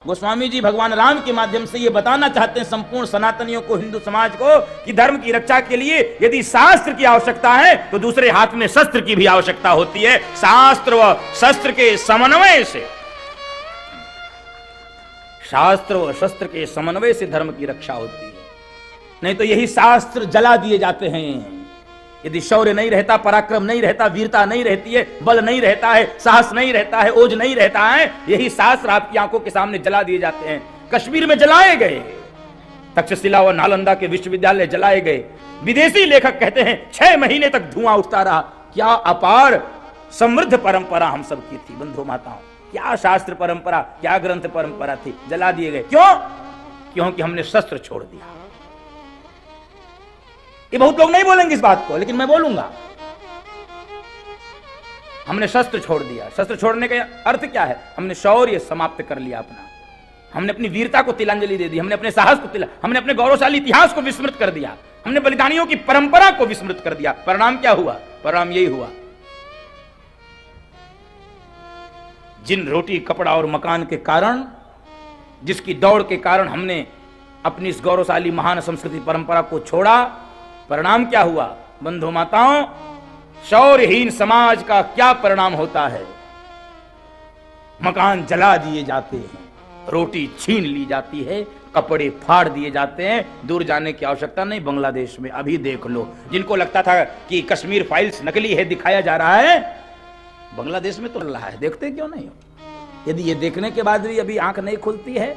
गोस्वामी जी भगवान राम के माध्यम से ये बताना चाहते हैं संपूर्ण सनातनियों को, हिंदू समाज को, कि धर्म की रक्षा के लिए यदि शास्त्र की आवश्यकता है तो दूसरे हाथ में शस्त्र की भी आवश्यकता होती है। शास्त्र व शस्त्र के समन्वय से, शास्त्र व शस्त्र के समन्वय से धर्म की रक्षा होती है। नहीं तो यही शास्त्र जला दिए जाते हैं। यदि शौर्य नहीं रहता, पराक्रम नहीं रहता, वीरता नहीं रहती है, बल नहीं रहता है, साहस नहीं रहता है, ओज नहीं रहता है, यही शास्त्र आपकी आंखों के सामने जला दिए जाते हैं। कश्मीर में जलाए गए, तक्षशिला व नालंदा के विश्वविद्यालय जलाए गए। विदेशी लेखक कहते हैं 6 महीने तक धुआं उठता रहा। क्या अपार समृद्ध परंपरा हम सब की थी बंधु माताओं, क्या शास्त्र परंपरा, क्या ग्रंथ परंपरा थी, जला दिए गए। क्यों? क्योंकि हमने शस्त्र छोड़ दिया। ये बहुत लोग नहीं बोलेंगे इस बात को, लेकिन मैं बोलूंगा। हमने शस्त्र छोड़ दिया। शस्त्र छोड़ने का अर्थ क्या है? हमने शौर्य समाप्त कर लिया अपना, हमने अपनी वीरता को तिलांजलि दे दी, हमने अपने साहस को हमने अपने गौरवशाली इतिहास को विस्मृत कर दिया, हमने बलिदानियों की परंपरा को विस्मृत कर दिया। परिणाम क्या हुआ? परिणाम यही हुआ, जिन रोटी कपड़ा और मकान के कारण, जिसकी दौड़ के कारण हमने अपनी इस गौरवशाली महान संस्कृति परंपरा को छोड़ा, परिणाम क्या हुआ बंधु माताओं? शौर्यहीन समाज का क्या परिणाम होता है? मकान जला दिए जाते हैं, रोटी छीन ली जाती है, कपड़े फाड़ दिए जाते हैं। दूर जाने की आवश्यकता नहीं, बांग्लादेश में अभी देख लो। जिनको लगता था कि कश्मीर फाइल्स नकली है, दिखाया जा रहा है, बांग्लादेश में तो रहा है। देखते क्यों नहीं हो? यदि ये देखने के बाद भी अभी आंख नहीं खुलती है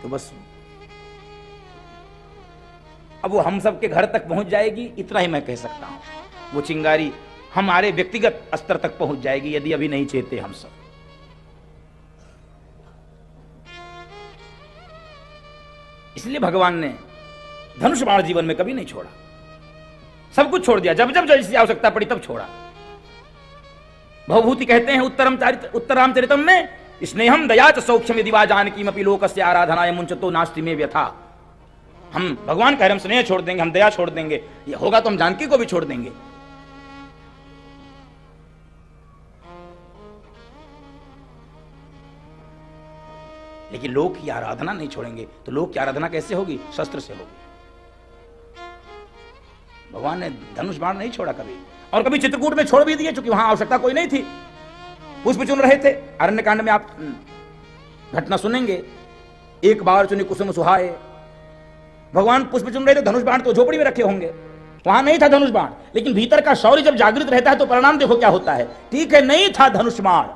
तो बस अब वो हम सब के घर तक पहुंच जाएगी, इतना ही मैं कह सकता हूं। वो चिंगारी हमारे व्यक्तिगत स्तर तक पहुंच जाएगी यदि अभी नहीं चेते हम सब। इसलिए भगवान ने धनुष बाण जीवन में कभी नहीं छोड़ा, सब कुछ छोड़ दिया। जब जब जैसी आवश्यकता पड़ी तब छोड़ा। भवभूति कहते हैं उत्तरामचरितम में, स्नेहम दया च सौख्यम यदि वा जानकीमपि लोकस्य आराधनाय मुंचतो नास्ति में व्यथा। हम भगवान कह रहे हम स्नेह छोड़ देंगे, हम दया छोड़ देंगे, ये होगा तो हम जानकी को भी छोड़ देंगे। लेकिन लोक की आराधना नहीं छोड़ेंगे। तो लोक की आराधना कैसे होगी? शस्त्र से होगी। भगवान ने धनुष बाण नहीं छोड़ा कभी, और कभी चित्रकूट में छोड़ भी दिए, क्योंकि वहां आवश्यकता कोई नहीं थी। पुष्प चुन रहे थे, अरण्यकांड में आप घटना सुनेंगे। एक बार चुनी कुसुम सुहाए, भगवान पुष्प चुन रहे थे, धनुष बाण तो झोपड़ी में रखे होंगे, वहां नहीं था धनुष बाण। लेकिन भीतर का शौर्य जब जागृत रहता है तो परिणाम देखो क्या होता है। ठीक है, नहीं था धनुष बाण,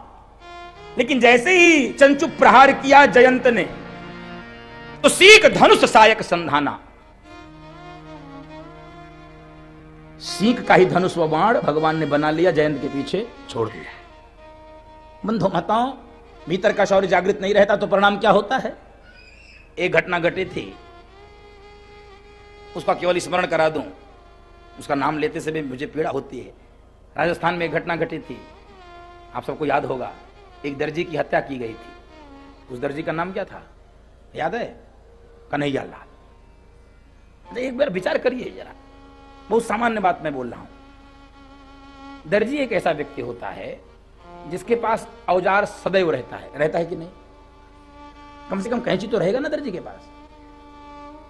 लेकिन जैसे ही चंचु प्रहार किया जयंत ने, तो सीख धनुष सायक संधाना, सीख का ही धनुष व बाण भगवान ने बना लिया, जयंत के पीछे छोड़ दिया। बंधु माताओं, भीतर का शौर्य जागृत नहीं रहता तो परिणाम क्या होता है? एक घटना घटी थी, उसका केवल स्मरण करा दूं, उसका नाम लेते से भी मुझे पीड़ा होती है। राजस्थान में एक घटना घटी थी, आप सबको याद होगा। एक दर्जी की हत्या की गई थी। उस दर्जी का नाम क्या था याद है? कन्हैया लाल। एक बार विचार करिए जरा, बहुत सामान्य बात मैं बोल रहा हूं। दर्जी एक ऐसा व्यक्ति होता है जिसके पास औजार सदैव रहता है कि नहीं? कम से कम कैंची तो रहेगा ना दर्जी के पास।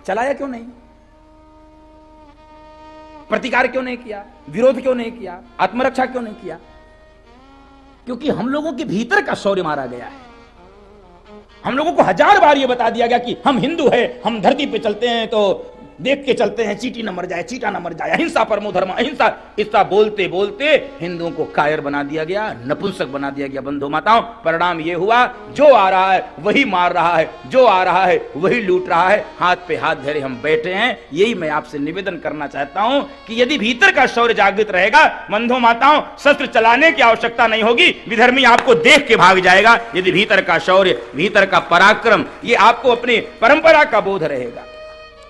चलाया क्यों नहीं? प्रतिकार क्यों नहीं किया? विरोध क्यों नहीं किया? आत्मरक्षा क्यों नहीं किया? क्योंकि हम लोगों के भीतर का शौर्य मारा गया है। हम लोगों को 1000 बार यह बता दिया गया कि हम हिंदू हैं, हम धरती पे चलते हैं तो देख के चलते हैं, चींटी न मर जाए, चींटा न मर जाए, अहिंसा परमो धर्म, अहिंसा। इतना बोलते बोलते हिंदुओं को कायर बना दिया गया, नपुंसक बना दिया गया। बंधु माताओं, परिणाम यह हुआ, जो आ रहा है वही मार रहा है, जो आ रहा है वही लूट रहा है। हाथ पे हाथ धरे हम बैठे हैं। यही मैं आपसे निवेदन करना चाहता हूं कि यदि भीतर का शौर्य जागृत रहेगा, बंधु माताओं, शस्त्र चलाने की आवश्यकता नहीं होगी। विधर्मी आपको देख के भाग जाएगा। यदि भीतर का शौर्य, भीतर का पराक्रम, ये आपको अपनी परंपरा का बोध रहेगा।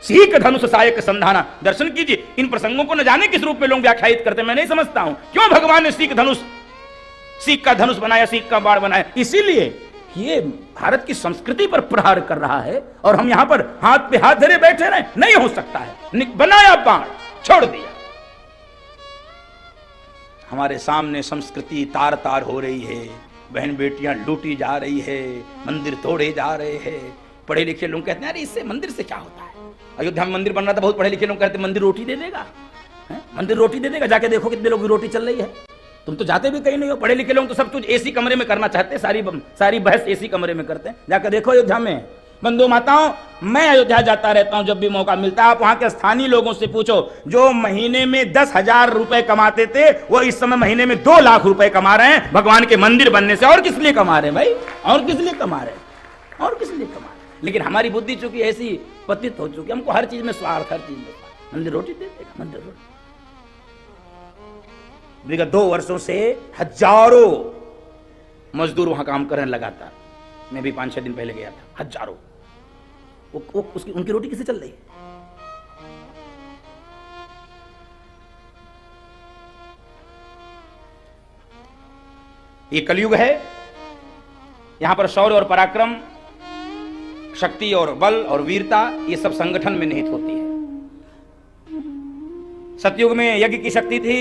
सीख धनुष सायक संधाना। दर्शन कीजिए, इन प्रसंगों को न जाने किस रूप में लोग व्याख्यायित करते हैं, मैं नहीं समझता हूं। क्यों भगवान ने सीख का धनुष बनाया, सीख का बाण बनाया? इसीलिए ये भारत की संस्कृति पर प्रहार कर रहा है, और हम यहां पर हाथ पे हाथ धरे बैठे रहे। नहीं हो सकता है। बनाया बाण, छोड़ दिया। हमारे सामने संस्कृति तार तार हो रही है, बहन बेटियां लूटी जा रही है, मंदिर तोड़े जा रहे हैं। पढ़े लिखे लोग कहते हैं अरे इससे मंदिर से क्या होता है। अयोध्या में मंदिर बन रहा था, बहुत पढ़े लिखे लोग कहते हैं मंदिर रोटी दे देगा, मंदिर रोटी दे देगा। जाके देखो कितने लोगों की रोटी चल रही है। तुम तो जाते भी कहीं नहीं हो। पढ़े लिखे लोग तो सब कुछ एसी कमरे में करना चाहते हैं, सारी बहस एसी कमरे में करते हैं। जाकर देखो अयोध्या में। बंधु माताओं, मैं अयोध्या जाता रहता हूं जब भी मौका मिलता है। आप वहां के स्थानीय लोगों से पूछो, जो महीने में 10,000 रुपए कमाते थे वो इस समय महीने में 2 लाख रुपए कमा रहे हैं भगवान के मंदिर बनने से। और किस लिए कमा रहे हैं भाई? और किस लिए कमा रहे हैं? और किस लिए कमा रहे हैं? लेकिन हमारी बुद्धि चूंकि ऐसी पतित हो चुकी, हमको हर चीज में स्वार्थ, हर चीज में। मंदिर रोटी दे देगा, मंदिर रोटी। विगत 2 वर्षों से हजारों मजदूर वहां काम करने लगातार। मैं भी 5-6 दिन पहले गया था। हजारों। उनकी रोटी किसे चल रही है? ये कलयुग है। यहां पर शौर्य और पराक्रम, शक्ति और बल और वीरता, ये सब संगठन में निहित होती है। सतयुग में यज्ञ की शक्ति थी,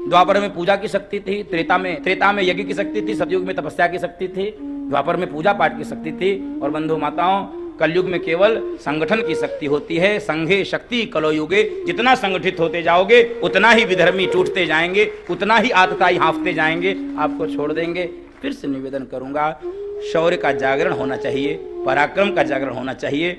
द्वापर में पूजा की शक्ति थी, त्रेता में यज्ञ की शक्ति थी, सतयुग में तपस्या की शक्ति थी, द्वापर में पूजा पाठ की शक्ति थी। और बंधु माताओं, कलयुग में केवल संगठन की शक्ति होती है। संघे शक्ति कलो युगे। जितना संगठित होते जाओगे उतना ही विधर्मी टूटते जाएंगे, उतना ही आतताई हाँफते जाएंगे, आपको छोड़ देंगे। फिर से निवेदन करूंगा, शौर्य का जागरण होना चाहिए, पराक्रम का जागरण होना चाहिए।